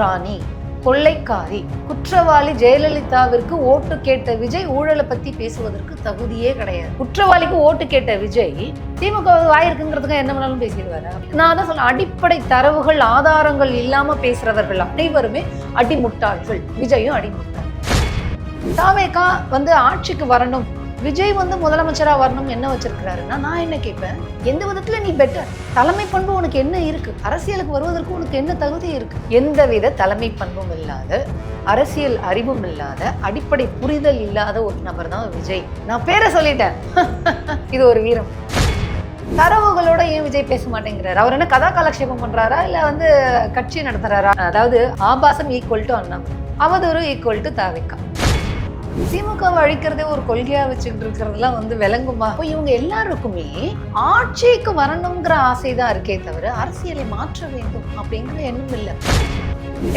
ராணி, கொள்ளைக்காரி, குற்றவாளி ஜெயலலிதாவிற்கு ஓட்டு கேட்ட விஜய் ஊழலை பத்தி பேசுவதற்கு தகுதியே கிடையாது. குற்றவாளிக்கு ஓட்டு கேட்ட விஜய் திமுக வாயிருக்குங்கிறதுக்கு என்ன வேணாலும் பேசிடுவாரு. நான் தான் சொல்ல, அடிப்படை தரவுகள் ஆதாரங்கள் இல்லாம பேசுறவர்கள் அனைவருமே அடிமுட்டாள்கள். விஜயும் அடிமுட்டாள். தாவேகா ஆட்சிக்கு வரணும், விஜய் முதலமைச்சரா வரணும் என்ன வச்சிருக்கிறாருன்னா, நான் என்ன கேட்பேன், எந்த விதத்துல நீ பெட்டர்? தலைமை பண்பு உனக்கு என்ன இருக்கு? அரசியலுக்கு வருவதற்கு உனக்கு என்ன தகுதி இருக்கு? எந்தவித தலைமை பண்பும் இல்லாத, அரசியல் அறிவும் இல்லாத, அடிப்படை புரிதல் இல்லாத ஒரு நபர் தான் விஜய். நான் பேரை சொல்லிட்டேன். இது ஒரு வீரம். தரவுகளோட ஏன் விஜய் பேச மாட்டேங்கிறாரு? அவர் என்ன கதா காலக்ஷேபம் பண்றாரா, இல்ல கட்சி நடத்துறாரா? அதாவது ஆபாசம் ஈக்குவல் டு அண்ணா, அவதூறு ஈக்குவல் டு தாவேகா. திமுகவை அழிக்கிறதே ஒரு கொள்கையா வச்சுக்கிட்டு இருக்கிறதுலாம் விளங்குமா? இவங்க எல்லாருக்குமே ஆட்சிக்கு வரணுங்கிற ஆசைதான் இருக்கே தவிர அரசியலை மாற்ற வேண்டும் அப்படிங்கிற எண்ணம் இல்லை.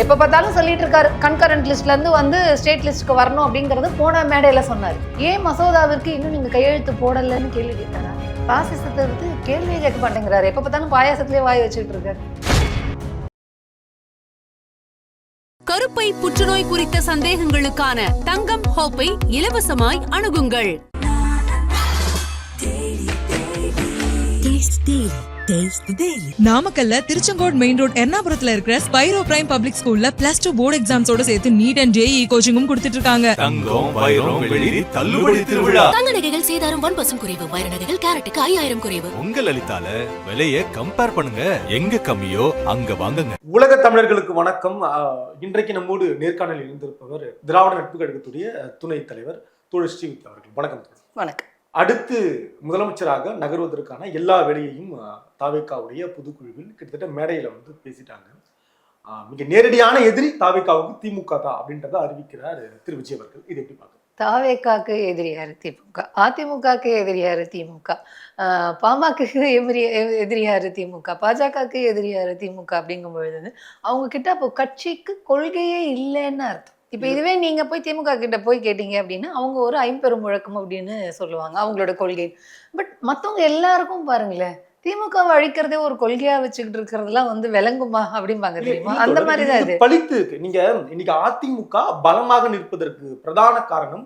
எப்ப பார்த்தாலும் சொல்லிட்டு இருக்காரு, கன்கரண்ட் லிஸ்ட்ல இருந்து ஸ்டேட் லிஸ்ட்க்கு வரணும் அப்படிங்கறது போன மேடையில சொன்னாரு. ஏன் மசோதாவிற்கு இன்னும் நீங்க கையெழுத்து போடலன்னு கேள்வி கேட்டாரா? பாசிசத்தை கேள்வியே கேட்க மாட்டேங்கிறாரு. எப்ப பார்த்தாலும் பாயாசத்திலே வாய் வச்சுட்டு இருக்காரு. கருப்பை புற்றுநோய் குறித்த சந்தேகங்களுக்கான தங்கம் ஹோப்பை இலவசமாய் அணுகுங்கள். நாமக்கல்ல திருச்செங்கோடு மெயின் ரோட் எர்ணாபுரத்துல இருக்கிற ஸ்பைரோ பிரைம் பப்ளிக் ஸ்கூல்ல +2 போர்டு எக்ஸாம்ஸோட சேர்த்து நீட் அண்ட் ஜேஇ கோச்சிங்கும் கொடுத்துட்டு இருக்காங்க. தங்கம், வைரம், வெள்ளி தள்ளுபடி திருவிழா. தங்க நகைகள் சேதாரம் 1% குறைவு, வைர நகைகள் கேரட்டுக்கு 5000 குறைவு. உங்க லலிதால விலையை கம்பேர் பண்ணுங்க, எங்க கம்மியோ அங்க வாங்குங்க. உலக தமிழர்களுக்கு வணக்கம். இன்றைக்கு நம்மோடு நேர்காணலில் இருந்திருப்பவர் திராவிட நட்பு கழகத்துடைய துணைத் தலைவர் தோழர் ஸ்ரீவித்யா அவர்கள். வணக்கம். வணக்கம். அடுத்து முதலமைச்சராக நகர்வதற்கான எல்லா வேலையையும் தாவேகாவுடைய பொதுக்குழுவில் கிட்டத்தட்ட மேடையில பேசிட்டாங்க. மிக நேரடியான எதிரி தாவேகாவுக்கு திமுக தான் அப்படின்றத அறிவிக்கிறார் திரு விஜய் அவர்கள். இது எப்படி பார்க்க? தாவேகாக்கு எதிரியாரு திமுக, அதிமுகக்கு எதிரியாரு திமுக, பாமகக்கு எதிரியாரு திமுக, பாஜகக்கு எதிரியாரு திமுக அப்படிங்கும் பொழுது அவங்க கிட்ட அப்போ கட்சிக்கு கொள்கையே இல்லைன்னு அர்த்தம். இப்போ இதுவே நீங்க போய் திமுக கிட்ட போய் கேட்டீங்க அப்படின்னா அவங்க ஒரு ஐம்பெரும் முழக்கம் அப்படின்னு சொல்லுவாங்க அவங்களோட கொள்கை. பட் மற்றவங்க எல்லாருக்கும் பாருங்களேன், திமுகவை அழிக்கிறதே ஒரு கொள்கையா வச்சுக்கிட்டு இருக்கிறதுலாம் விளங்குமா அப்படிம்பாங்க தெரியுமா? அந்த மாதிரிதான் இது பழித்து இருக்கு. நீங்க இன்னைக்கு அதிமுக பலமாக நிற்பதற்கு பிரதான காரணம்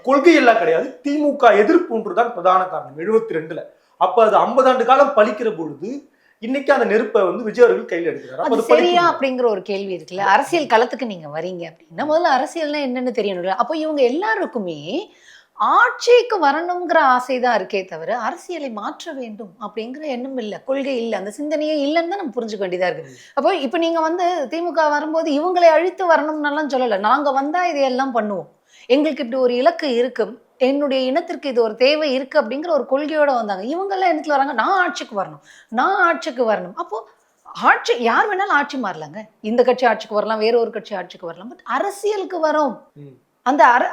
கொள்கை எல்லாம் கிடையாது, திமுக எதிர்ப்பு ஒன்றுதான் பிரதான காரணம். 72ல அப்ப அது 50 ஆண்டு காலம் பழிக்கிற பொழுது இன்னைக்கு அந்த நெருப்பை விஜய் அவர்கள் கையில் எடுக்கிறார். அது சரியா அப்படிங்கிற ஒரு கேள்வி இருக்குல்ல. அரசியல் களத்துக்கு நீங்க வரீங்க அப்படின்னா முதல்ல அரசியல்னா என்னன்னு தெரியணும்ல. அப்போ இவங்க எல்லாருக்குமே ஆட்சிக்கு வரணுங்கிற ஆசைதான் இருக்கே தவிர அரசியலை மாற்ற வேண்டும் அப்படிங்கிற எண்ணம் இல்லை, கொள்கை இல்லை, அந்த சிந்தனையே இல்லைன்னு தான் நம்ம புரிஞ்சுக்க வேண்டியதா இருக்கு. அப்போ இப்போ நீங்க திமுக வரும்போது இவங்களை அழித்து வரணும்னாலாம் சொல்லலை. நாங்க வந்தா இதையெல்லாம் பண்ணுவோம், எங்களுக்கு இப்படி ஒரு இலக்கு இருக்கு, என்னுடைய இனத்திற்கு இது ஒரு தேவை இருக்கு அப்படிங்கிற ஒரு கொள்கையோட வந்தாங்க. இவங்கெல்லாம் என்னத்துல வராங்க, நான் ஆட்சிக்கு வரணும், நான் ஆட்சிக்கு வரணும். அப்போ ஆட்சி யார் வேணாலும் ஆட்சி மாறலாங்க. இந்த கட்சி ஆட்சிக்கு வரலாம், வேற ஒரு கட்சி ஆட்சிக்கு வரலாம். பட் அரசியலுக்கு வரோம்.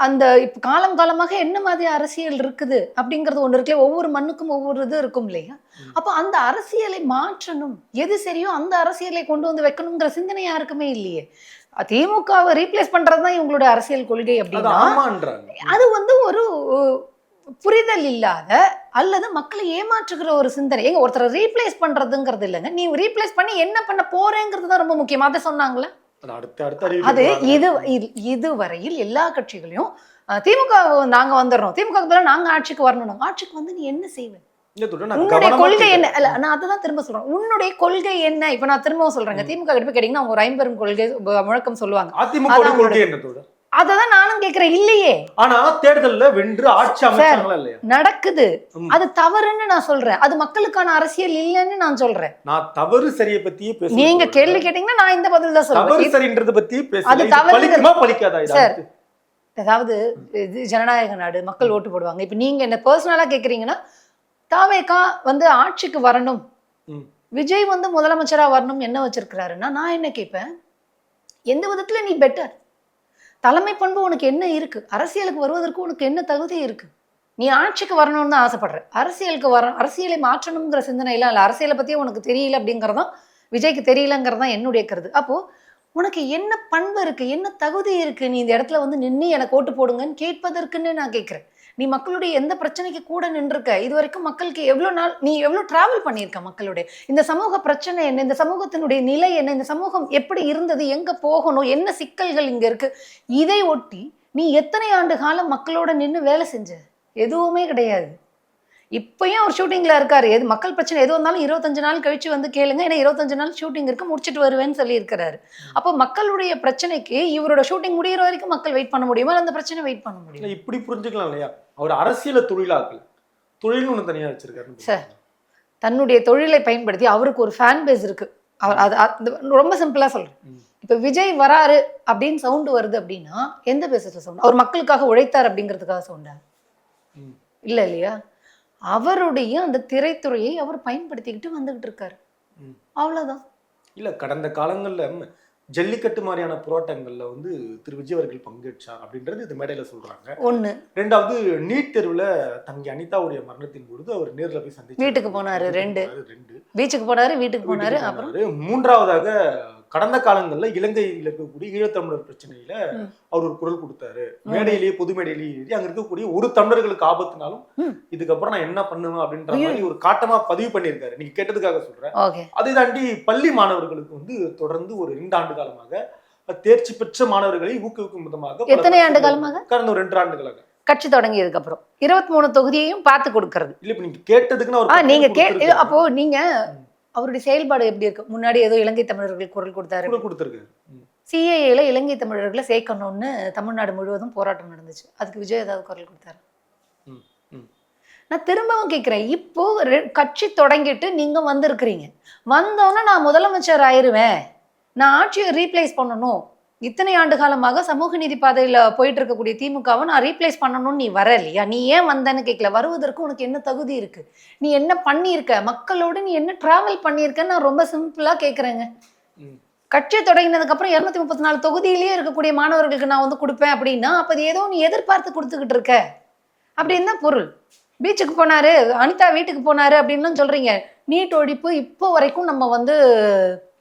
அந்த இப்ப காலம் காலமாக என்ன மாதிரி அரசியல் இருக்குது அப்படிங்கிறது ஒண்ணு இருக்குல்ல. ஒவ்வொரு மண்ணுக்கும் ஒவ்வொரு இது இருக்கும் இல்லையா? அப்போ அந்த அரசியலை மாற்றணும், எது சரியோ அந்த அரசியலை கொண்டு வைக்கணுங்கிற சிந்தனை யாருக்குமே இல்லையே. திமுகவை ரீப்ளேஸ் பண்றதுதான் இவங்களுடைய அரசியல் கொள்கை அப்படின்னா அது ஒரு புரிதல் இல்லாத அல்லது மக்களை ஏமாற்றுகிற ஒரு சிந்தனை. எங்க ஒருத்தரை ரீப்ளேஸ் பண்றதுங்கிறது இல்லைங்க, நீ ரீப்ளேஸ் பண்ணி என்ன பண்ண போறேங்கிறது தான் ரொம்ப முக்கியம். அதை சொன்னாங்களே. அது இதுவரையில் எல்லா கட்சிகளையும் திமுக நாங்க வந்துடுறோம், திமுக நாங்க ஆட்சிக்கு வரணும், ஆட்சிக்கு நீ என்ன செய்வேன், உன்னுடைய கொள்கை என்ன? நான் அதான் திரும்ப சொல்றேன், உன்னுடைய கொள்கை என்ன? இப்ப நான் திரும்பவும் சொல்றேங்க, திமுக கிட்ட போய் கேட்டீங்கன்னா அவங்க ஒரு ஐம்பெரும் கொள்கை முழக்கம் சொல்லுவாங்க. அததான் நானும் கேக்குறேன். இல்லையே, ஆனா தேர்தல்ல வென்று ஆட்சி அமைச்சாங்களா இல்லையா? நடக்குது. அது தவறுன்னு நான் சொல்றேன், அது மக்களுக்கான அரசியல் இல்லைன்னு நான் சொல்றேன். நான் தவறு சரியை பத்தியே பேச, நீங்க கேள்வி கேட்டீங்கன்னா நான் இந்த பதில் தான் சொல்றேன். தவறு சரின்றத பத்தி பேச, அது பலிக்குமா பலிக்காதா சார்? அதாவது ஜனநாயக நாடு, மக்கள் ஓட்டு போடுவாங்க. இப்ப நீங்க என்ன பர்சனலா கேக்குறீங்கன்னா, தாவேகா ஆட்சிக்கு வரணும், விஜய் முதலமைச்சரா வரணும் என்ன வச்சிருக்கிறாருன்னா, நான் என்ன கேட்பேன், எந்த விதத்துல நீ பெட்டர்? தலைமை பண்பு உனக்கு என்ன இருக்கு? அரசியலுக்கு வருவதற்கு உனக்கு என்ன தகுதி இருக்கு? நீ ஆட்சிக்கு வரணும்னு தான் ஆசைப்படுற, அரசியலை மாற்றணுங்கிற சிந்தனைலாம் இல்லை, அரசியலை பத்தியே உனக்கு தெரியல அப்படிங்கறதான் விஜய்க்கு தெரியலங்கிறதான் என்னுடைய கருத்து. அப்போ உனக்கு என்ன பண்பு இருக்கு, என்ன தகுதி இருக்கு, நீ இந்த இடத்துல நின்று எனக்கு ஓட்டு போடுங்கன்னு கேட்பதற்குன்னு நான் கேட்கிறேன். நீ மக்களுடைய எந்த பிரச்சனைக்கு கூட நின்றுக்க, இது வரைக்கும் மக்களுக்கு எவ்வளவு நாள் நீ எவ்வளவு டிராவல் பண்ணியிருக்க, மக்களுடைய இந்த சமூக பிரச்சனை என்ன, இந்த சமூகத்தினுடைய நிலை என்ன, இந்த சமூகம் எப்படி இருந்தது, எங்க போகணும், என்ன சிக்கல்கள் இங்க இருக்கு, இதை ஒட்டி நீ எத்தனை ஆண்டு காலம் மக்களோட நின்று வேலை செஞ்ச? எதுவுமே கிடையாது. இப்பயும் அவர் ஷூட்டிங்ல இருக்காரு. எது மக்கள் பிரச்சனை எது வந்தாலும் 25 நாள் கழிச்சு வந்து கேளுங்க, ஏன்னா 25 நாள் ஷூட்டிங் இருக்கு, முடிச்சுட்டு வருவேன்னு சொல்லி இருக்கிறாரு. அப்போ மக்களுடைய பிரச்சனைக்கு இவரோட ஷூட்டிங் முடிகிற வரைக்கும் மக்கள் வெயிட் பண்ண முடியுமா, அந்த பிரச்சனை வெயிட் பண்ண முடியும்? இப்படி புரிஞ்சுக்கலாம் இல்லையா? அவர் அரசியல தொழிலாக்கல, தொழில்னு ஒண்ணு தனியா வச்சிருக்காரு சார். தன்னுடைய தொழிலை பயன்படுத்தி அவருக்கு ஒரு ஃபேன் பேஸ் இருக்கு. அவர் அது ரொம்ப சிம்பிளா சொல்றேன். இப்ப விஜய் வராரு அப்படின்னு சவுண்ட் வருது அப்படின்னா எந்த பேசத்துல சவுண்ட்? அவர் மக்களுக்காக உழைத்தார் அப்படிங்கிறதுக்காக சவுண்டா? இல்ல இல்லையா? அவருடைய அந்த திரைத்துறையை அவர் பயன்படுத்திக்கிட்டு வந்துகிட்டு இருக்காரு, அவ்வளவுதான். இல்ல கடந்த காலங்கள்ல ஜல்லிக்கட்டு மாதிரியான போராட்டங்கள்ல வந்து திரு விஜய் அவர்கள் பங்கேற்றார் அப்படின்றது இந்த மேடையில சொல்றாங்க. ஒண்ணு. ரெண்டாவது, நீட் தேர்வுல தங்கி அனிதாவுடைய மரணத்தின் பொழுது அவர் நேர்ல போய் சந்திச்சு வீட்டுக்கு போனாரு. ரெண்டு பீச்சுக்கு போனாரு, வீட்டுக்கு போனாரு. அப்புறம் மூன்றாவதாக கடந்த காலங்கள்ல இலங்கையில் இருக்கக்கூடிய ஈழத்தமிழர் பிரச்சனையில அவர் ஒரு குரல் கொடுத்தாரு. மேடையிலேயே, பொது மேடையிலேயே அங்க இருக்கக்கூடிய ஒரு தமிழர்களுக்கு ஆபத்துனாலும் இதுக்கப்புறம் நான் என்ன பண்ணுவேன் அப்படின்ற மாதிரி ஒரு காட்டமா பதிவு பண்ணியிருக்காரு. நீங்க கேட்டதுக்காக சொல்றேன். அதை தாண்டி பள்ளி மாணவர்களுக்கு வந்து தொடர்ந்து ஒரு 2 ஆண்டு காலமாக தேர்ச்சி பெற்ற மாணவர்களை ஊக்குவிக்கும் விதமாக, எத்தனை ஆண்டு காலமாக? கடந்த ஒரு 2 ஆண்டுகளாக கட்சி தொடங்கியதுக்கு அப்புறம் 23 தொகுதியையும் பார்த்து கொடுக்கறது. இல்ல இப்ப நீங்க கேட்டதுக்குன்னா நீங்க அப்போ நீங்க அவருடைய செயல்பாடு எப்படி இருக்கு? முன்னாடி ஏதோ இலங்கை தமிழர்கள் குரல் கொடுத்தாரு. சிஏஏல இலங்கை தமிழர்களை சேர்க்கணும்னு தமிழ்நாடு முழுவதும் போராட்டம் நடந்துச்சு. அதுக்கு விஜய் ஏதாவது குரல் கொடுத்தாரு? நான் திரும்பவும் கேட்கிறேன். இப்போ கட்சி தொடங்கிட்டு நீங்க வந்திருக்கிறீங்க, வந்தோன்னா நான் முதலமைச்சர் ஆயிருவேன், நான் ஆட்சியை ரீப்ளேஸ் பண்ணணும், இத்தனை ஆண்டு காலமாக சமூக நீதி பாதையில போயிட்டு இருக்கக்கூடிய திமுகவை நான் ரீப்ளேஸ் பண்ணணும்னு நீ வர இல்லையா? நீ ஏன் வந்தேன்னு கேட்கல. வருவதற்கு உனக்கு என்ன தகுதி இருக்கு? நீ என்ன பண்ணியிருக்க? மக்களோடு நீ என்ன டிராவல் பண்ணியிருக்கன்னு நான் ரொம்ப சிம்பிளா கேட்குறேங்க. கட்சி தொடங்கினதுக்கு அப்புறம் 234 தொகுதியிலேயே இருக்கக்கூடிய மாணவர்களுக்கு நான் வந்து கொடுப்பேன் அப்படின்னா அப்ப அது ஏதோ நீ எதிர்பார்த்து கொடுத்துக்கிட்டு இருக்க அப்படின்னு தான் பொருள். பீச்சுக்கு போனாரு, அனிதா வீட்டுக்கு போனாரு அப்படின்னு சொல்றீங்க. நீட் ஒழிப்பு இப்போ வரைக்கும் நம்ம வந்து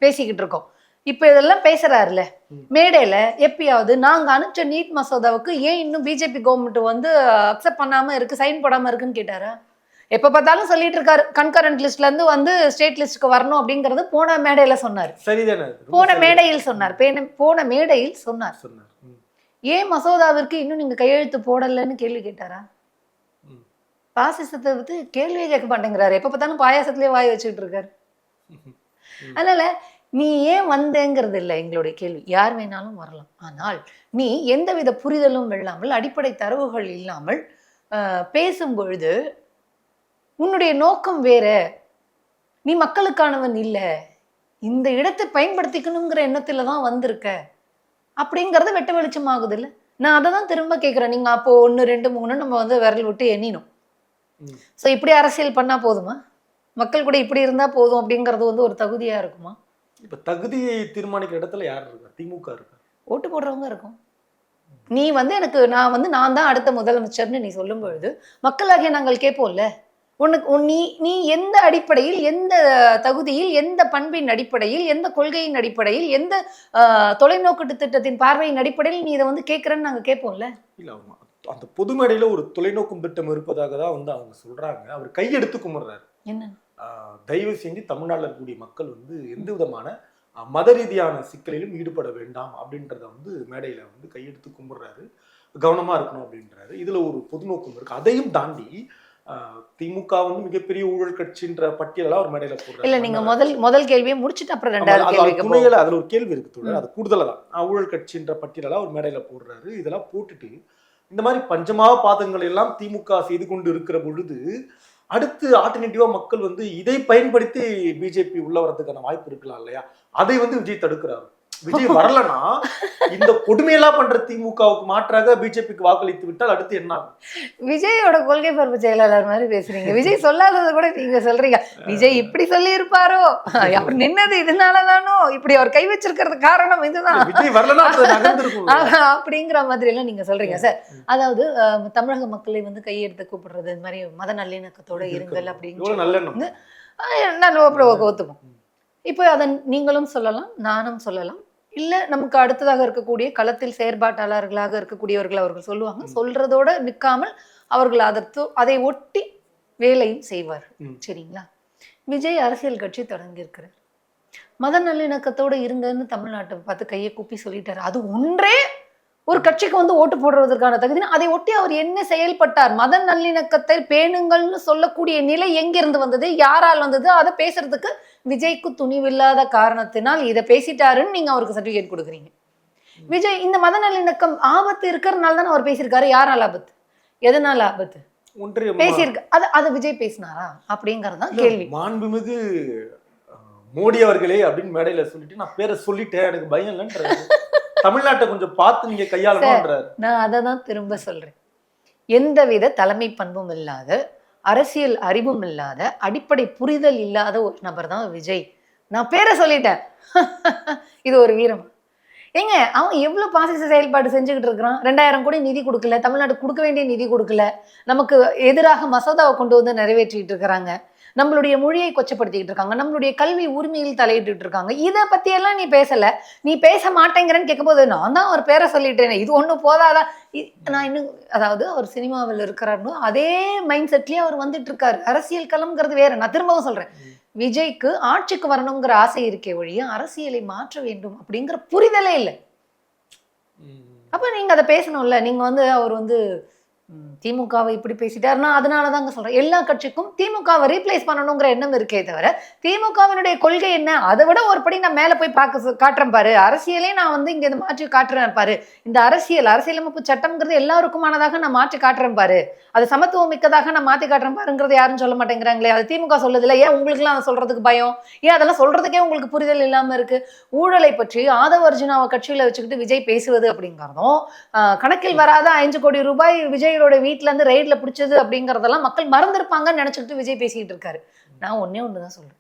பேசிக்கிட்டு இருக்கோம். இப்ப இதெல்லாம் பேசுறாருல மேடையில, எப்பயாவது நாங்க அனுப்பிச்ச நீட் மசோதாவுக்கு ஏன் இன்னும் பிஜேபி கவர்மெண்ட் வந்து அக்செப்ட் பண்ணாம இருக்கு, சைன் போடாம இருக்குன்னு கேட்டாரா? எப்ப பார்த்தாலும் சொல்லிட்டு இருக்காரு கன்கரண்ட் லிஸ்ட்ல இருந்து வந்து ஸ்டேட் லிஸ்ட்க்கு வரணும் அப்படிங்கறது போன மேடையில சொன்னார். சரிதானே? போன மேடையில் சொன்னார். ஏன் மசோதாவிற்கு இன்னும் நீங்க கையெழுத்து போடலன்னு கேள்வி கேட்டாரா? பாசிசத்தை பத்தி கேள்வியே கேட்க மாட்டேங்கிறாரு. எப்ப பார்த்தாலும் பாயாசத்திலேயே வாய் வச்சுக்கிட்டு இருக்காரு. அதனால நீ ஏன் வந்தேங்கிறது இல்லை எங்களுடைய கேள்வி. யார் வேணாலும் வரலாம். ஆனால் நீ எந்தவித புரிதலும் இல்லாமல், அடிப்படை தரவுகள் இல்லாமல் பேசும் பொழுது உன்னுடைய நோக்கம் வேற, நீ மக்களுக்கானவன் இல்லை, இந்த இடத்தை பயன்படுத்திக்கணுங்கிற எண்ணத்துல தான் வந்திருக்க அப்படிங்கறது வெட்ட வெளிச்சம் ஆகுது இல்ல? நான் அதை தான் திரும்ப கேட்கிறேன். நீங்க அப்போ 1 2 3 நம்ம வந்து விரல் விட்டு எண்ணினோம். ஸோ இப்படி அரசியல் பண்ணா போதுமா? மக்கள் கூட இப்படி இருந்தா போதும் அப்படிங்கிறது வந்து ஒரு தகுதியா இருக்குமா? இப்ப தகுதியை தீர்மானிக்கிற இடத்துல யார் இருக்கா? திமுக இருக்கா? ஓட்டு போடுறவங்க இருக்கும். நீ வந்து எனக்கு நான் தான் அடுத்த முதலமைச்சர்னு நீ சொல்லும் பொழுது மக்களாகிய நாங்கள் கேட்போம்ல, உனக்கு நீ எந்த அடிப்படையில், எந்த தகுதியில், எந்த பண்பின் அடிப்படையில், எந்த கொள்கையின் அடிப்படையில், எந்த தொலைநோக்கு திட்டத்தின் பார்வையின் அடிப்படையில் நீ இதை வந்து கேட்கறன்னு நாங்க கேட்போம்ல. இல்ல அந்த பொது மேடையில ஒரு தொலைநோக்கும் திட்டம் இருப்பதாக தான் வந்து அவங்க சொல்றாங்க. அவர் கையெடுத்து கும்பிடுறாரு. என்ன? தயவு செஞ்சு தமிழ்நாட்டில் இருக்கக்கூடிய மக்கள் வந்து எந்த விதமான மத ரீதியான சிக்கலிலும் ஈடுபட வேண்டாம் அப்படின்றத வந்து மேடையில வந்து கையெடுத்து கும்பிடுறாரு. கவனமா இருக்கணும் அப்படின்றாரு. இதுல ஒரு பொது நோக்கம் இருக்கு. அதையும் தாண்டி திமுக வந்து மிகப்பெரிய ஊழல் கட்சின்ற பட்டியலெல்லாம் ஒரு மேடையில போடுறாரு. இல்ல, நீங்க முதல் கேள்வியை முடிச்சுட்டு அப்புறம் ரெண்டாவது கேள்வி. அதுல ஒரு கேள்வி இருக்கு, அது கூடுதலா தான். ஊழல் கட்சின்ற பட்டியலெல்லாம் ஒரு மேடையில போடுறாரு. இதெல்லாம் போட்டுட்டு இந்த மாதிரி பஞ்சமாக பாதங்கள் எல்லாம் திமுக செய்து கொண்டு இருக்கிற பொழுது அடுத்து ஆல்டர்னேட்டிவா மக்கள் வந்து இதை பயன்படுத்தி பிஜேபி உள்ள வரதுக்கான வாய்ப்பு இருக்கலாம் இல்லையா? அதை வந்து விஜய் தடுக்கிறாரு. விஜய் வரலன்னா இந்த கொடுமையெல்லாம் பண்ற திமுகவுக்கு மாற்றாக பிஜேபிக்கு வாக்களித்து விட்டால் அடுத்து என்ன ஆகும்? விஜயோட கொள்கை பரப்பு செயலாளர் மாதிரி பேசுறீங்க. விஜய் சொல்லாததை கூட நீங்க சொல்றீங்க. விஜய் இப்படி சொல்லி இருப்பாரோ, அவர் நின்னது இதனாலதானோ, இப்படி அவர் கை வச்சிருக்கிறது காரணம் இதுதான், விஜய் வரலன்னா அப்படிங்கிற மாதிரி எல்லாம் நீங்க சொல்றீங்க சார். அதாவது தமிழக மக்களை வந்து கையெடுத்து கூப்பிடுறது, இந்த மாதிரி மத நல்லிணக்கத்தோட இருங்கள் அப்படின்னு நான் ஒத்துப்போம். இப்போ அதை நீங்களும் சொல்லலாம், நானும் சொல்லலாம், இல்ல நமக்கு அடுத்ததாக இருக்கக்கூடிய களத்தில் செயற்பாட்டாளர்களாக இருக்கக்கூடியவர்கள் அவர்கள் சொல்லுவாங்க. சொல்றதோட நிற்காமல் அவர்கள் அதை ஒட்டி வேலையும் செய்வார். சரிங்களா? விஜய் அரசியல் கட்சி தொடங்கியிருக்கிறார். மத நல்லிணக்கத்தோட இருங்கன்னு தமிழ்நாட்டை பார்த்து கையை கூப்பி சொல்லிட்டாரு. அது ஒன்றே ஒரு கட்சிக்கு வந்து ஓட்டு போடுறதற்கான தகுதி. அதை ஒட்டி அவர் என்ன செயல்பட்டார்? மத நல்லிணக்கத்தை பேணுங்கள்னு சொல்லக்கூடிய நிலை எங்கிருந்து வந்தது, யாரால் வந்தது? அதை பேசுறதுக்கு விஜய்க்கு துணிவில்லாத காரணத்தினால் இதை பேசிட்டாருன்னு நீங்க அவருக்கு சர்டிபிகேட் கொடுக்குறீங்க. விஜய் இந்த மத நல்லிணக்கம் ஆபத்து இருக்கிறதுனால தானே அவர் பேசியிருக்காரு. யாரால் ஆபத்து, எதனால ஆபத்து பேசியிருக்கு? அதை விஜய் பேசினாரா அப்படிங்கறது தான் கேள்வி. மாண்புமிகு மோடி அவர்களே அப்படின்னு மேடையில சொல்லிட்டு நான் பேரை சொல்லிட்டேன், எனக்கு பயம் இல்லைன்ற தமிழ்நாட்டை கொஞ்சம் பார்த்து நீங்க கையாளணும்ன்றாரு. நான் அதை தான் திரும்ப சொல்றேன். எந்தவித தலைமை பண்பும் இல்லாத, அரசியல் அறிவும் இல்லாத, அடிப்படை புரிதல் இல்லாத ஒரு நபர் தான் விஜய். நான் பேரை சொல்லிட்டேன். இது ஒரு வீரம். ஏங்க, அவன் எவ்வளவு பாசிச செயல்பாடு செஞ்சுக்கிட்டு இருக்கிறான். 2000 கோடி நிதி கொடுக்கல, தமிழ்நாடு கொடுக்க வேண்டிய நிதி கொடுக்கல, நமக்கு எதிராக மசோதாவை கொண்டு வந்து நிறைவேற்றிட்டு இருக்கிறாங்க, நம்மளுடைய மொழியை கொச்சப்படுத்திக்கிட்டு இருக்காங்க, நம்மளுடைய கல்வி உரிமையில் தலையிட்டு இருக்காங்க. இதை பத்தியெல்லாம் நீ பேசல. நீ பேச மாட்டேங்கிறேன்னு கேட்கும்போது நான் தான் அவர் பேரை சொல்லிட்டேன், இது ஒன்றும் போதாதான். நான் இன்னும், அதாவது அவர் சினிமாவில் இருக்கிறாருன்னு அதே மைண்ட் செட்லயே அவர் வந்துட்டு இருக்காரு. அரசியல் களம்ங்கிறது வேற. நான் திரும்பவும் சொல்றேன், விஜய்க்கு ஆட்சிக்கு வரணுங்கிற ஆசை இருக்கே ஒழிய அரசியலை மாற்ற வேண்டும் அப்படிங்கிற புரிதலே இல்லை. அப்ப நீங்க அதை பேசணும்ல. நீங்க வந்து அவர் வந்து திமுகவை இப்படி பேசிட்டாருன்னா அதனாலதாங்க சொல்றேன், எல்லா கட்சிக்கும் திமுகவை ரீப்ளேஸ் பண்ணணுங்கிற எண்ணம் இருக்கே தவிர திமுகவினுடைய கொள்கை என்ன, அதை விட ஒரு படி நான் மேல போய் காட்டுறேன் பாரு, அரசியலே நான் வந்து இங்க மாற்றி காட்டுறேன் பாரு, இந்த அரசியலமைப்பு சட்டம்ங்கிறது எல்லாருக்குமானதாக நான் மாற்றி காட்டுறேன் பாரு, அது சமத்துவம் மிக்கதாக நான் மாற்றி காட்டுறேன் பாருங்கிறது யாரும் சொல்ல மாட்டேங்கிறாங்களே. அது திமுக சொல்லுதில்ல. ஏன் உங்களுக்குலாம் அதை சொல்றதுக்கு பயம்? ஏன் அதெல்லாம் சொல்றதுக்கே உங்களுக்கு புரிதல் இல்லாம இருக்கு? ஊழலை பற்றி ஆதவ அர்ஜுனாவை கட்சியில வச்சுக்கிட்டு விஜய் பேசுவது அப்படிங்கிறதும், கணக்கில் வராத 5 கோடி ரூபாய் விஜய் வீட்டுல இருந்து ரெய்ட்ல பிடிச்சது அப்படிங்கறதெல்லாம் மக்கள் மறந்துருப்பாங்கன்னு நினைச்சுக்கிட்டு விஜய் பேசிக்கிட்டு இருக்காரு. நான் ஒன்னே ஒண்ணுதான் சொல்றேன்,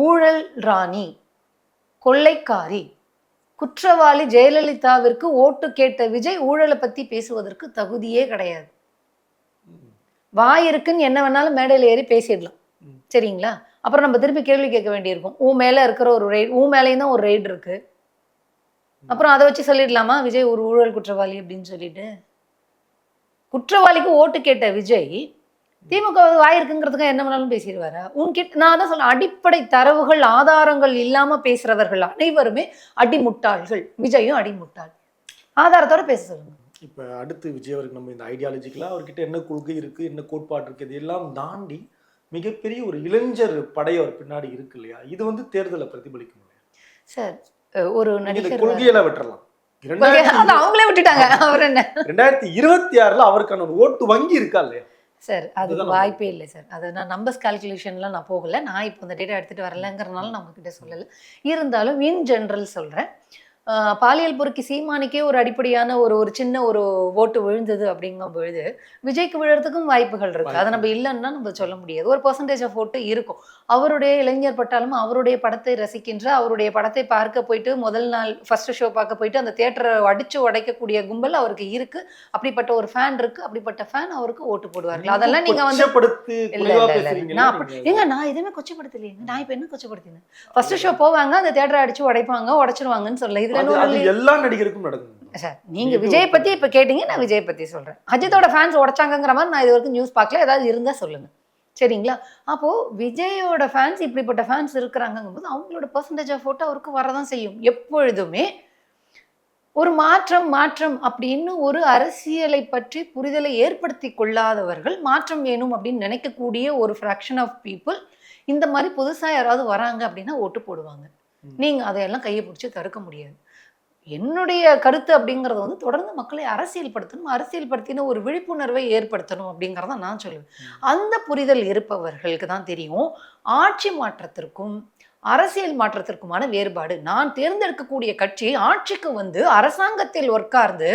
ஊழல் ராணி, கொள்ளைக்காரி, குற்றவாளி ஜெயலலிதாவிற்கு ஓட்டு கேட்ட விஜய் ஊழலை பத்தி பேசுவதற்கு தகுதியே கிடையாது. வாய் இருக்குன்னு என்ன வேணாலும் மேடையில ஏறி பேசிடலாம். சரிங்களா? அப்புறம் நம்ம திருப்பி கேள்வி கேட்க வேண்டியிருக்கும், உன் மேல இருக்கிற ஒரு ரெய்ட், உன் மேலேயும் தான் ஒரு ரெய்டு இருக்கு, அப்புறம் அதை வச்சு சொல்லிடலாமா விஜய் ஒரு ஊழல் குற்றவாளி அப்படின்னு சொல்லிட்டு? குற்றவாளிக்கு ஓட்டு கேட்ட விஜய் திமுக வாயிருக்குங்கிறதுக்கு என்ன வேணாலும் பேசிடுவாரா? உன்கிட்ட நான் தான் சொல்ல, அடிப்படை தரவுகள் ஆதாரங்கள் இல்லாம பேசுறவர்கள் அனைவருமே அடிமுட்டாள்கள். விஜயும் அடிமுட்டாள். ஆதாரத்தோட பேச சொல்லுங்க. இப்ப அடுத்து விஜய் அவருக்கு நம்ம இந்த ஐடியாலஜிக்கலா அவர்கிட்ட என்ன கொள்கை இருக்கு, என்ன கோட்பாடு இருக்கு, இதெல்லாம் தாண்டி மிகப்பெரிய ஒரு இளைஞர் படை அவர் பின்னாடி இருக்கு இல்லையா? இது வந்து தேர்தலை பிரதிபலிக்கும் சார். ஒரு நடிகர் கொள்கையில விட்டுறலாம், அவங்களே விட்டுட்டாங்க. அவர் என்ன 2026ல அவருக்கான ஒரு ஓட்டு வங்கி இருக்கா இல்லையா சார்? அது வாய்ப்பே இல்லை சார். அது நான் நம்பர்ஸ் கால்குலேஷன்லாம் நான் போகல. நான் இப்போ இந்த டேட்டா எடுத்துட்டு வரலங்கிறதுனால நான் உங்ககிட்ட சொல்லலை. இருந்தாலும் இன் ஜென்ரல் சொல்றேன், பாலியல் பொறுக்கி சீமானிக்கே ஒரு அடிப்படையான ஒரு சின்ன ஒரு ஓட்டு விழுந்தது அப்படிங்கும் பொழுது விஜய்க்கு விழுறதுக்கும் வாய்ப்புகள் இருக்கு. அதை நம்ம இல்லைன்னா நம்ம சொல்ல முடியாது. ஒரு பெர்சன்டேஜ் ஆஃப் ஓட்டு இருக்கும். அவருடைய இளைஞர் பட்டாலும் அவருடைய படத்தை ரசிக்கின்ற, அவருடைய படத்தை பார்க்க போயிட்டு முதல் நாள் ஃபர்ஸ்ட் ஷோ பார்க்க போயிட்டு அந்த தியேட்டரை அடிச்சு உடைக்கக்கூடிய கும்பல் அவருக்கு இருக்கு. அப்படிப்பட்ட ஒரு ஃபேன் இருக்கு. அப்படிப்பட்ட ஃபேன் அவருக்கு ஓட்டு போடுவார்கள். அதெல்லாம் நீங்க வந்து ஏங்க, நான் எதுவுமே கொச்சப்படுத்தலைங்க. நான் இப்ப என்ன கொச்சப்படுத்தினேன்? ஃபர்ஸ்ட் ஷோ போவாங்க, அந்த தியேட்டரை அடிச்சு உடைப்பாங்க, உடைச்சிருவாங்கன்னு சொல்ல. இதுல எல்லா நடிகருக்கும் நடக்கும் சார். நீங்க விஜய் பத்தி இப்ப கேட்டீங்க, நான் விஜய் பத்தி சொல்றேன். அஜித்தோட ஃபேன்ஸ் உடைச்சாங்கிற மாதிரி நான் இது வரைக்கும் நியூஸ் பார்க்கல. ஏதாவது இருந்தா சொல்லுங்க. சரிங்களா? அப்போ விஜயோட ஃபேன்ஸ், இப்படிப்பட்ட ஃபேன்ஸ் இருக்கிறாங்கும் போது அவங்களோட பெர்சன்டேஜ் ஆஃப் ஓட்டு அவருக்கு வரதான் செய்யும். எப்பொழுதுமே ஒரு மாற்றம் அப்படின்னு ஒரு அரசியலை பற்றி புரிதலை ஏற்படுத்தி கொள்ளாதவர்கள், மாற்றம் வேணும் அப்படின்னு நினைக்கக்கூடிய ஒரு ஃப்ராக்ஷன் ஆஃப் பீப்புள் இந்த மாதிரி புதுசா யாராவது வராங்க அப்படின்னா ஓட்டு போடுவாங்க. நீங்க அதையெல்லாம் கையை பிடிச்சி தடுக்க முடியாது. என்னுடைய கருத்து அப்படிங்கறது வந்து தொடர்ந்து மக்களை அரசியல்படுத்தணும், அரசியல்படுத்தின ஒரு விழிப்புணர்வை ஏற்படுத்தணும் அப்படிங்கறத நான் சொல்லுவேன். அந்த புரிதல் இருப்பவர்களுக்கு தான் தெரியும் ஆட்சி மாற்றத்திற்கும் அரசியல் மாற்றத்திற்குமான வேறுபாடு. நான் தேர்ந்தெடுக்கக்கூடிய கட்சி ஆட்சிக்கு வந்து அரசாங்கத்தில் உட்கார்ந்து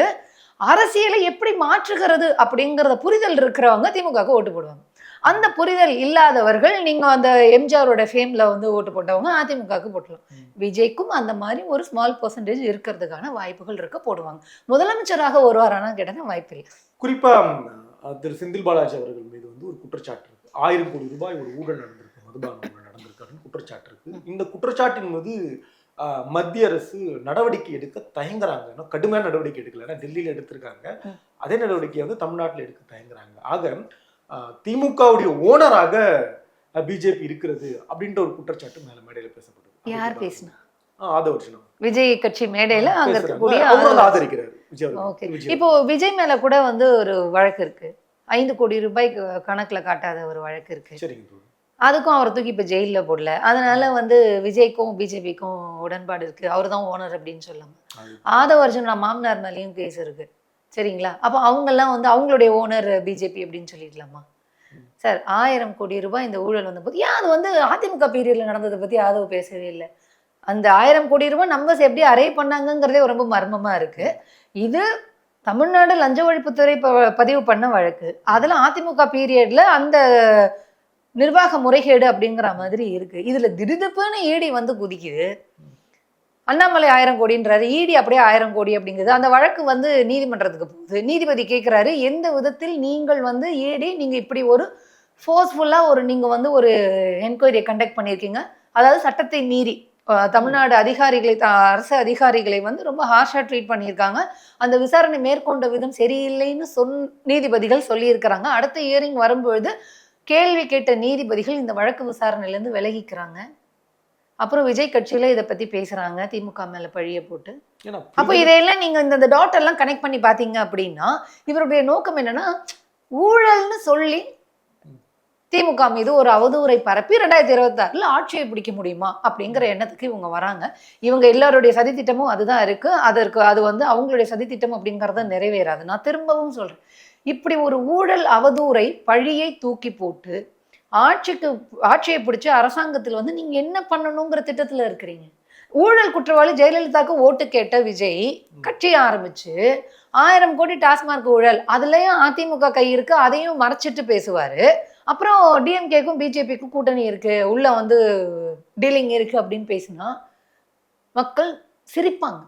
அரசியலை எப்படி மாற்றுகிறது அப்படிங்கறத புரிதல் இருக்கிறவங்க திமுகவுக்கு ஓட்டு போடுவாங்க. அந்த புரிதல் இல்லாதவர்கள், நீங்க அந்த எம்ஜிஆரோட ஃபேம்ல வந்து ஓட்டு போட்டவங்க அதிமுகவுக்கு போட்டலாம். விஜய்க்கும் அந்த மாதிரி ஒரு ஸ்மால் பெர்சன்டேஜ் இருக்கிறதுக்கான வாய்ப்புகள் இருக்க போடுவாங்க. முதலமைச்சராக வருவாரானா கேட்டாங்க, வாய்ப்பு இல்லை. குறிப்பா திரு செந்தில் பாலாஜி அவர்கள் மீது வந்து ஒரு குற்றச்சாட்டு இருக்கு. 1000 கோடி ரூபாய் ஒரு ஊழல் நடந்திருக்கு, மதுபானம் நடந்திருக்காருன்னு குற்றச்சாட்டு இருக்கு. இந்த குற்றச்சாட்டின் மீது மத்திய அரசு நடவடிக்கை எடுக்க தயங்குறாங்க. இன்னும் கடுமையான நடவடிக்கை எடுக்கல. ஏன்னா டெல்லியில எடுத்திருக்காங்க. அதே நடவடிக்கையை வந்து தமிழ்நாட்டில் எடுக்க தயங்குறாங்க. ஆக திமுகவுடைய ஓனராக பிஜேபி இருக்கிறது அப்படின்ற ஒரு குற்றச்சாட்டு மேல மேடையில பேசப்படுது. யார் பேசினா? ஆதவர்ஜுனா விஜய் கட்சி மேடையில அங்க இருக்கக்கூடிய ஆதரிக்கிறாரு விஜய். ஓகே. இப்போ விஜய் மேல கூட வந்து ஒரு வழக்கு இருக்கு. 5 கோடி ரூபாய் கணக்குல காட்டாத ஒரு வழக்கு இருக்கு. சரிங்க. அதுக்கும் அவர் தூக்கி இப்ப ஜெயில போடல. அதனால வந்து விஜய்க்கும் பிஜேபிக்கும் உடன்பாடு இருக்கு. அவர் தான் ஓனர் அப்படின்னு சொல்லாம. ஆதவர்ஜுனா மாமனார் மேலேயும் கேஸ் இருக்கு. சரிங்களா? அப்போ அவங்கெல்லாம் வந்து அவங்களுடைய ஓனர் பிஜேபி அப்படின்னு சொல்லிடலாமா? சார் 1000 கோடி ரூபாய் இந்த ஊழல் வந்த போது ஏன் அது வந்து அதிமுக பீரியட்ல நடந்ததை பத்தி ஆதவ பேசவே இல்லை. அந்த 1000 கோடி ரூபாய் நம்பர்ஸ் எப்படி அரே பண்ணாங்கிறதே ரொம்ப மர்மமா இருக்கு. இது தமிழ்நாடு லஞ்ச ஒழிப்புத்துறை பதிவு பண்ண வழக்கு. அதுல அதிமுக பீரியட்ல அந்த நிர்வாக முறைகேடு அப்படிங்கிற மாதிரி இருக்கு. இதுல திடுதுப்புன்னு ஈடி வந்து குதிக்குது. அண்ணாமலை 1000 கோடின்றாரு, ஈடி அப்படியே 1000 கோடி அப்படிங்குது. அந்த வழக்கு வந்து நீதிமன்றத்துக்கு போகுது. நீதிபதி கேட்கிறாரு, எந்த விதத்தில் நீங்கள் வந்து ஈடி நீங்க இப்படி ஒரு ஃபோர்ஸ்ஃபுல்லா நீங்க வந்து ஒரு என்கொயரியை கண்டக்ட் பண்ணியிருக்கீங்க, அதாவது சட்டத்தை மீறி தமிழ்நாடு அதிகாரிகளை அரசு அதிகாரிகளை வந்து ரொம்ப ஹார்ஷா ட்ரீட் பண்ணியிருக்காங்க, அந்த விசாரணை மேற்கொண்ட விதம் சரியில்லைன்னு நீதிபதிகள் சொல்லியிருக்கிறாங்க. அடுத்த ஹியரிங் வரும்பொழுது கேள்வி கேட்ட நீதிபதிகள் இந்த வழக்கு விசாரணையிலேருந்து விலகிக்கிறாங்க. அப்புறம் விஜய் கட்சியில இதை பத்தி பேசுறாங்க, திமுக மேல பழிய போட்டு. அப்போ இதையெல்லாம் நீங்க இந்த டாட் எல்லாம் கனெக்ட் பண்ணி பாத்தீங்க அப்படின்னா இவருடைய நோக்கம் என்னன்னா, ஊழல்னு சொல்லி திமுக மீது ஒரு அவதூறை பரப்பி 2026 ஆட்சியை பிடிக்க முடியுமா அப்படிங்கிற எண்ணத்துக்கு இவங்க வராங்க. இவங்க எல்லாருடைய சதித்திட்டமும் அதுதான் இருக்கு. அது வந்து அவங்களுடைய சதித்திட்டம் அப்படிங்கறத நிறைவேறாது. நான் திரும்பவும் சொல்றேன், இப்படி ஒரு ஊழல் அவதூறை பழியை தூக்கி போட்டு ஆட்சியை பிடிச்சி அரசாங்கத்தில் வந்து நீங்க என்ன பண்ணணுங்கிற திட்டத்துல இருக்கிறீங்க. ஊழல் குற்றவாளி ஜெயலலிதாவுக்கு ஓட்டு கேட்ட விஜய் கட்சி ஆரம்பிச்சு 1000 கோடி டாஸ்மார்க் ஊழல், அதுலயும் அதிமுக கை இருக்கு, அதையும் மறைச்சிட்டு பேசுவாரு. அப்புறம் டிஎம்கேக்கும் பிஜேபிக்கும் கூட்டணி இருக்கு, உள்ள வந்து டீலிங் இருக்கு அப்படின்னு பேசினா மக்கள் சிரிப்பாங்க.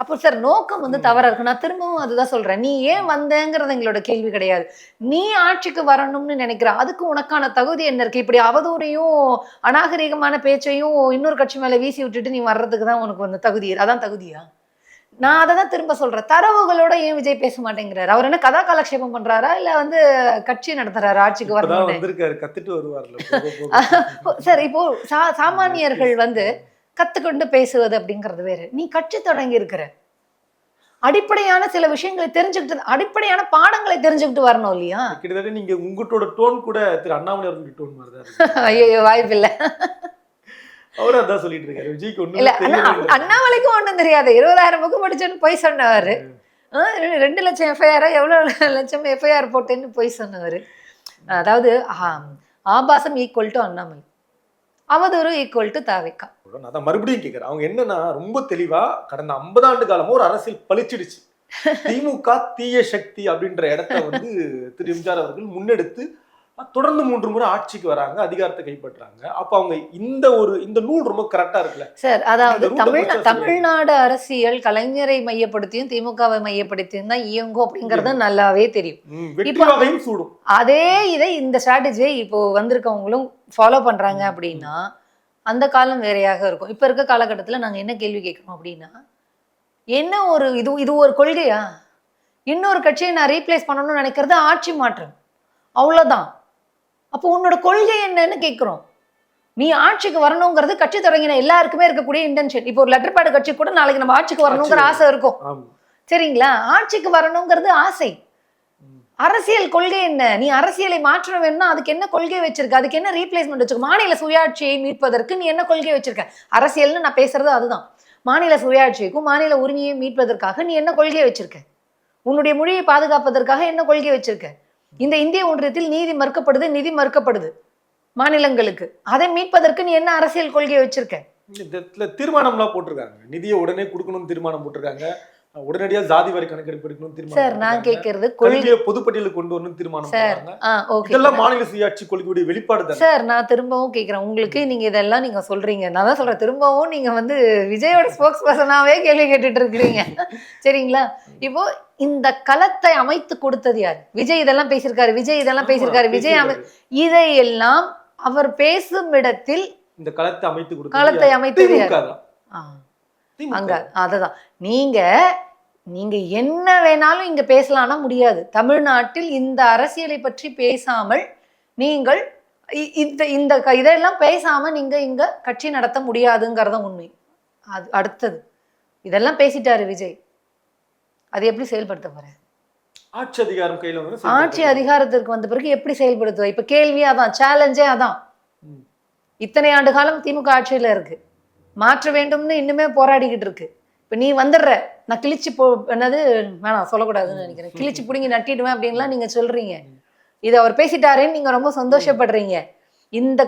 அப்போ சார் நோக்கம் வந்து தவறா இருக்கு. நான் திரும்பவும் அதுதான் சொல்றேன், நீ ஏன் வந்தேங்கிறது எங்களோட கேள்வி கிடையாது. நீ ஆட்சிக்கு வரணும்னு நினைக்கிற, அதுக்கு உனக்கான தகுதி என்ன இருக்கு? இப்படி அவதூறையும் அநாகரிகமான பேச்சையும் இன்னொரு கட்சி மேல வீசி விட்டுட்டு நீ வர்றதுக்கு தான் உனக்கு வந்து தகுதி, அதான் தகுதியா? நான் அதை தான் திரும்ப சொல்றேன், தரவுகளோட ஏன் விஜய் பேச மாட்டேங்கிறாரு? அவர் என்ன கதா காலக்ஷேபம் பண்றாரா இல்ல வந்து கட்சி நடத்துறாரு ஆட்சிக்கு வரணும்? கத்துட்டு வருவார்ல சார். இப்போ சாமானியர்கள் வந்து கத்துக்கொண்டு பேசுவது அப்படிங்கிறது வேறு. நீ கட்சி தொடங்கி இருக்கிற, அடிப்படையான சில விஷயங்களை தெரிஞ்சுக்கிட்டு, அடிப்படையான பாடங்களை தெரிஞ்சுக்கிட்டு வரணும் இல்லையா? கிட்டத்தட்ட நீங்க உங்களோட டோன் கூட திரு அண்ணாமலை அவர்களுடைய டோன் மாதிரிதான். ஐயோ, வாய்ப்பு இல்ல. அவரு அதான் சொல்லிட்டு இருக்காரு, விஜய்க்கு ஒண்ணு இல்ல. அண்ணாமலைக்கும் ஒண்ணும் தெரியாது. 20,000 புக்கு படிச்சோன்னு போய் சொன்னவாரு. 2 லட்சம் எஃப்ஐஆர், எவ்வளவு லட்சம் எஃப்ஐஆர் போட்டேன்னு போய் சொன்னவர். அதாவது ஆபாசம் ஈக்குவல் டு அண்ணாமலை, அவதூறு ஈக்குவல் டு தாவேக்கா. நான் மறுபடியும் கேட்கிறேன், அவங்க என்னன்னா ரொம்ப தெளிவா கடந்த 50 ஆண்டு காலமா ஒரு அரசியல் பழிச்சிடுச்சு. திமுக தீய சக்தி அப்படின்ற இடத்த வந்து திரு எம்ஜிஆர் அவர்கள் முன்னெடுத்து தொடர்ந்து 3 முறை ஆட்சிக்கு வராங்க, அதிகாரத்தை கைப்பற்றாங்க. அப்ப அவங்க இந்த நூல் ரொம்ப கரெக்டா இருக்குல்ல சார்? அதாவது தமிழ்நாடு அரசியல் கலைஞரை மையப்படுத்தியும் திமுகவை மையப்படுத்தியும் தான் இயங்கும் அப்படிங்கறது நல்லாவே தெரியும். சூடும் அதே இதை இந்த ஸ்ட்ராட்டஜியை இப்போ வந்திருக்கவங்களும் ஃபாலோ பண்றாங்க அப்படின்னா அந்த காலம் வேறையாக இருக்கும். இப்ப இருக்க காலகட்டத்துல நாங்க என்ன கேள்வி கேட்கணும் அப்படின்னா, என்ன ஒரு இது ஒரு கொள்கையா? இன்னொரு கட்சியை நான் ரீப்ளேஸ் பண்ணணும்னு நினைக்கிறது ஆட்சி மாற்றம், அவ்வளவுதான். அப்போ உன்னோட கொள்கை என்னன்னு கேட்கிறோம். நீ ஆட்சிக்கு வரணுங்கிறது கட்சி தொடங்கின எல்லாருக்குமே இருக்கக்கூடிய இன்டென்ஷன். இப்போ ஒரு லெட்டர் பேட் கட்சி கூட நாளைக்கு நம்ம ஆட்சிக்கு வரணுங்கிற ஆசை இருக்கும், சரிங்களா? ஆட்சிக்கு வரணுங்கிறது ஆசை. அரசியல் கொள்கை என்ன? நீ அரசியலை மாற்ற வேணும்னா அதுக்கு என்ன கொள்கை வச்சிருக்க? அதுக்கு என்ன ரீப்ளேஸ்மெண்ட் வச்சிருக்க? மாநில சுயாட்சியை மீட்பதற்கு நீ என்ன கொள்கை வச்சிருக்க? அரசியல்னு நான் பேசுறது அதுதான். மாநில சுயாட்சிக்கும் மாநில உரிமையை மீட்பதற்காக நீ என்ன கொள்கை வச்சிருக்க? உன்னுடைய மொழியை பாதுகாப்பதற்காக என்ன கொள்கை வச்சிருக்க? இந்த இந்திய ஒன்றியத்தில் நீதி மறுக்கப்படுது, நிதி மறுக்கப்படுது மாநிலங்களுக்கு. அதை மீட்பதற்கு நீ என்ன அரசியல் கொள்கையை வச்சிருக்க? தீர்மானம்லாம் போட்டிருக்காங்க, நிதியை உடனே கொடுக்கணும்னு தீர்மானம் போட்டிருக்காங்க, உடனடியா ஜாதி வாரி கணக்கெடுப்பு எடுக்கணும் தீர்மானம். சார் நான் கேட்கறது கொள்கையை பொதுப்பட்டியலுக்கு கொண்டு வரணும் தீர்மானம் போட்டாங்க. இதெல்லாம் மாநில சுயாட்சி கொள்கையுடைய வெளிப்பாடு தான் சார். நான் திரும்பவும் கேட்கிறேன், உங்களுக்கு நீங்க இதெல்லாம் நீங்க சொல்றீங்க, நான் தான் சொல்றேன், திரும்பவும் நீங்க வந்து விஜயோட ஸ்போக்ஸ் பர்சனாவே கேள்வி கேட்டுட்டு இருக்கிறீங்க, சரிங்களா? இப்போ இந்த களத்தை அமைத்து கொடுத்தது யார்? விஜய் இதெல்லாம் பேசியிருக்காரு, விஜய் இதெல்லாம் பேசியிருக்காரு, விஜய் இதையெல்லாம் அவர் பேசும் இடத்தில் இந்த களத்தை அமைத்து களத்தை அமைத்தது யார்? திமுக. அங்க அததான் நீங்க என்ன வேணாலும் இங்க பேசலாம்னா முடியாது. தமிழ்நாட்டில் இந்த அரசியலை பற்றி பேசாமல் நீங்கள் இந்த இதெல்லாம் பேசாம நீங்க இங்க கட்சி நடத்த முடியாதுங்கிறத உண்மை. அது அடுத்தது இதெல்லாம் பேசிட்டாரு விஜய், அது எப்படி செயல்படுத்த போற? ஆட்சி அதிகாரம் கையில வந்து ஆட்சி அதிகாரத்திற்கு வந்த பிறகு எப்படி செயல்படுத்துவ? இப்ப கேள்வியே அதான், சேலஞ்சே அதான். இத்தனை ஆண்டு காலம் திமுக ஆட்சியில இருக்கு, மாற்ற வேண்டும்னு இன்னுமே போராடிக்கிட்டு இருக்கு. இப்ப நீ வந்துடுற, நான் கிழிச்சு என்னது வேணாம் சொல்லக்கூடாதுன்னு நினைக்கிறேன், கிழிச்சு பிடிங்கி நட்டிடுவேன் அப்படின்லாம் நீங்க சொல்றீங்க. இதை அவர் பேசிட்டாரேன்னு நீங்க ரொம்ப சந்தோஷப்படுறீங்க. இந்த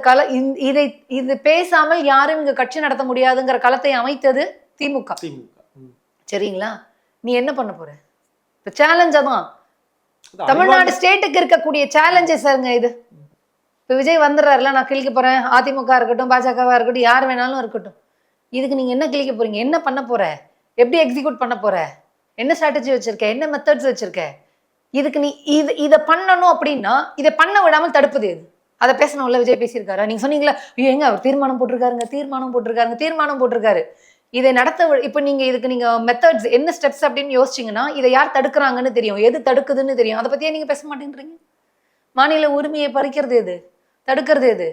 இது பேசாமல் யாரும் இங்க கட்சி நடத்த முடியாதுங்கிற களத்தை அமைத்தது திமுக. சரிங்களா? நீ என்ன பண்ண போற? இப்ப சேலஞ்சா தான் தமிழ்நாடு ஸ்டேட்டுக்கு இருக்கக்கூடிய சேலஞ்சஸ் இது. இப்ப விஜய் வந்துடுறாருல, நான் கிழிக்க போறேன், அதிமுக இருக்கட்டும், பாஜகவா இருக்கட்டும், யார் வேணாலும் இருக்கட்டும், இதுக்கு நீங்க என்ன கிழிக்க போறீங்க? என்ன பண்ண போற? எப்படி எக்ஸிக்யூட் பண்ண போற? என்ன ஸ்ட்ராட்டஜி வச்சிருக்க? என்ன மெத்தட்ஸ் வச்சிருக்க? இதுக்கு நீ இதை பண்ணணும் அப்படின்னா இதை பண்ண விடாமல் தடுப்பது எது? அதை பேசணும்ல. விஜய் பேசியிருக்காரு. நீங்க சொன்னீங்களா, எங்க அவர் தீர்மானம் போட்டிருக்காரு. இதை நடத்த இப்ப நீங்க இதுக்கு நீங்க மெத்தட்ஸ் என்ன ஸ்டெப்ஸ் அப்படின்னு யோசிச்சீங்கன்னா இதை யார் தடுக்கிறாங்கன்னு தெரியும், எது தடுக்குதுன்னு தெரியும். அதை பத்தியே நீங்க பேச மாட்டேன்றீங்க. மாநில உரிமையை பறிக்கிறது எது? தடுக்கிறது எது?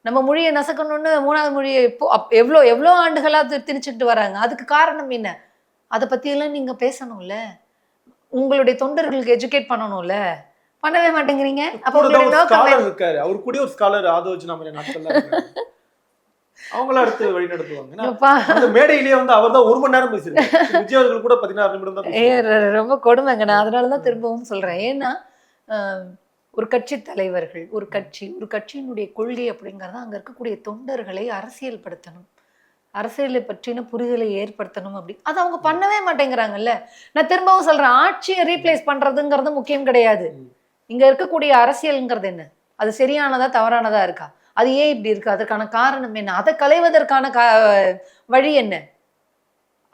நம்ம மொழியை நசக்கணும்னு 3வது மொழியை இப்போ எவ்வளோ ஆண்டுகளா திணிச்சுட்டு வராங்க. அதுக்கு காரணம் என்ன? அதை பத்தியெல்லாம் நீங்க பேசணும்ல. உங்களுடைய தொண்டர்களுக்கு எஜுகேட் பண்ணணும்ல. பண்ணவே மாட்டேங்கிறீங்க. அப்ப இருக்காரு, அவர் கூட ஒரு ஸ்காலர் ஆதோஜனா மாதிரி நாட்கள் அவங்கள அடுத்து வழி நடத்துவாங்க. மேடையிலேயே வந்து அவர் தான் 1 மணி நேரம் பேசிருக்காரு. விஜய் அவர்கள் கூட 16 நிமிடம் தான். ரொம்ப கொடுமைங்க. நான் அதனாலதான் திரும்பவும் சொல்றேன். ஏன்னா ஒரு கட்சி தலைவர்கள், ஒரு கட்சியினுடைய கொள்கை அப்படிங்கறத அங்க இருக்கக்கூடிய தொண்டர்களை அரசியல் படுத்தணும், அரசியலை பற்றின புரிதலை ஏற்படுத்தணும். அப்படி அதை அவங்க பண்ணவே மாட்டேங்கிறாங்கல்ல. நான் திரும்பவும் சொல்றேன், ஆட்சியை ரீப்ளேஸ் பண்றதுங்கிறது முக்கியம் கிடையாது. இங்க இருக்கக்கூடிய அரசியல்ங்கிறது என்ன? அது சரியானதா தவறானதா இருக்கா? அது ஏன் இப்படி இருக்கு? அதற்கான காரணம் என்ன? அதை களைவதற்கான வழி என்ன?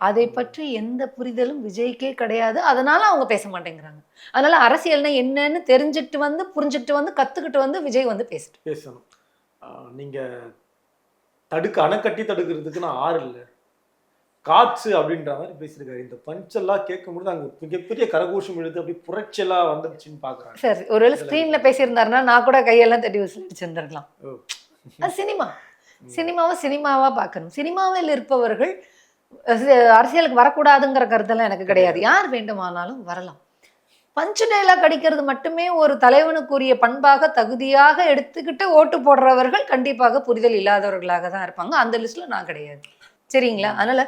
அதை பற்றி எந்த புரிதலும் விஜய்க்கே கிடையாது. அதனால அவங்க பேச மாட்டேங்கிறாங்க. அதனால அரசியல்னா என்னன்னு தெரிஞ்சுட்டு வந்து, புரிஞ்சுக்கிட்டு வந்து, கத்துக்கிட்டு வந்து விஜய் வந்து பேசணும். நீங்க அணைக்கட்டி தடுக்கிறதுக்கு நான் ஆறு இல்லை, காற்று அப்படின்ற மாதிரி பேசியிருக்காரு. இந்த பஞ்செல்லாம் கேட்கும்போது அங்க மிகப்பெரிய கரகோஷம் எழுது, அப்படி புரட்சியெல்லாம் வந்துருச்சுன்னு பாக்குறாங்க. சரி, ஒருவேளை ஸ்கிரீன்ல பேசியிருந்தாருன்னா நான் கூட கையெல்லாம் தட்டி வச்சிருந்திருக்கலாம். அது சினிமாவா பார்க்கணும். சினிமாவில் இருப்பவர்கள் அரசியலுக்கு வரக்கூடாதுங்கிற கருத்தெல்லாம் எனக்கு கிடையாது. யார் வேண்டுமானாலும் வரலாம். பஞ்சு டைலாக் அடிக்கிறது மட்டுமே ஒரு தலைவனுக்குரிய பண்பாக தகுதியாக எடுத்துக்கிட்டு ஓட்டு போடுறவர்கள் கண்டிப்பாக புரிதல் இல்லாதவர்களாக தான் இருப்பாங்க. அந்த லிஸ்ட்ல நான் கிடையாது. சரிங்களா? அதனால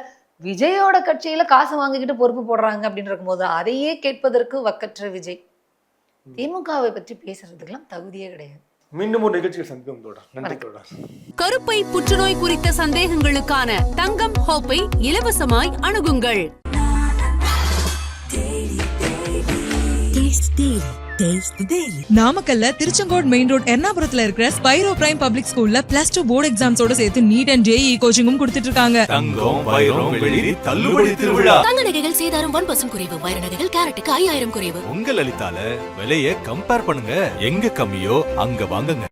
விஜயோட கட்சியில காசு வாங்கிக்கிட்டு பொறுப்பு போடுறாங்க அப்படின்னு இருக்கும்போது அதையே கேட்பதற்கு வக்கற்ற விஜய் திமுகவை பற்றி பேசுறதுக்கெல்லாம் தகுதியே கிடையாது. மீண்டும் ஒரு நிகழ்ச்சியில் சந்திப்போம். நன்றி. கருப்பை புற்றுநோய் குறித்த சந்தேகங்களுக்கான தங்கம் ஹோப்பை இலவசமாய் அணுகுங்கள். நாமக்கல்ல திருச்செங்கோடு மெயின் ரோட் எர்ணாபுரத்துல இருக்கிற ஸ்பைரோ பிரைம் பப்ளிக் ஸ்கூல்ல +2 போர்டு எக்ஸாம்ஸோட சேர்த்து நீட் அண்ட் JEE கோச்சிங்கும் கொடுத்துட்டு இருக்காங்க. தங்கம், வைரம், வெள்ளி தள்ளுபடி திருவிழா. தங்க நகைகள் சேதாரம் 1% குறைவு, வைர நகைகள் கேரட்டுக்கு 5000 குறைவு. உங்க லலிதால விலையை கம்பேர் பண்ணுங்க, எங்க கம்மியோ அங்க வாங்குங்க.